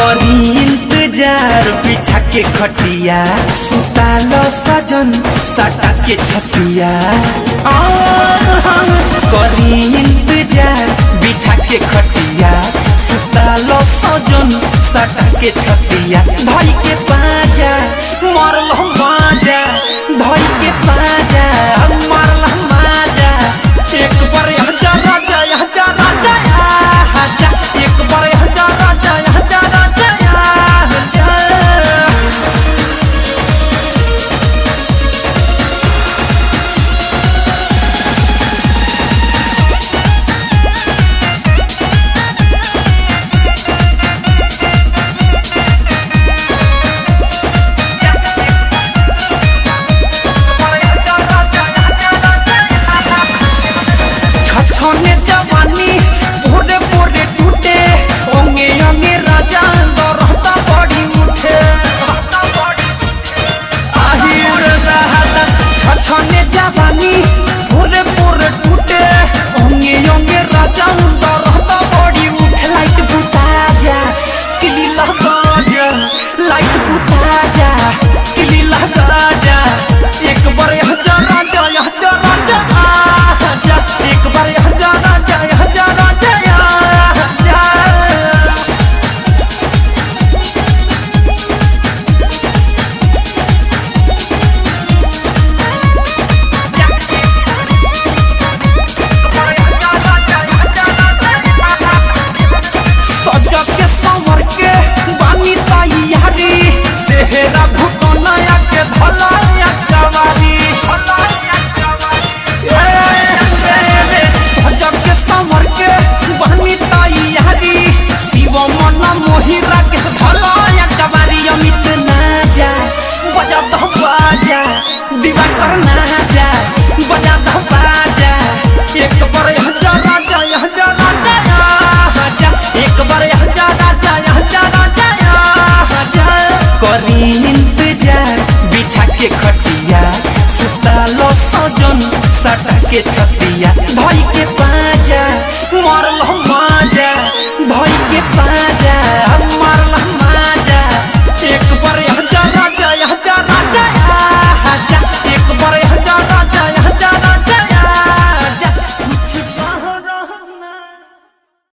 करी इंतजार पीछा के खटिया सुतालो सजन सटा के छतिया करी इंतजार बिछा के खटिया सुतालो सजन सटा के छतिया धई के पाजा मरल माजा धई के पाजा मरल माजा एक बार राजा राजा एक बार राजा राजा छछने जवानी पूरे पूरे टूटे ओंगे ओंगे राजा रहता बड़ी उठे आहिर रहता छछने जवानी पूरे पूरे टूटे ओंगे ओंगे राजा रहता बड़ी उठे लाइट बुता जा किली लगा जा लाइट बुता जा किली लगा जा एक बार राजा राजा एक बार राजा सजग के संवर के बानी तैयारी सेहरा भुकनाया के धलाया कवारी सजग के संवर के बानी तैयारी शिव मन मोहिरा के धलाया कवारी अमित ना जा बजा दो बाजा दिवाकर ना जा बजा दो बाजा एक बार राजा राजा एक बार राजा करी इंतजार बिछा के खटिया सुतालो सजन सटा के छतिया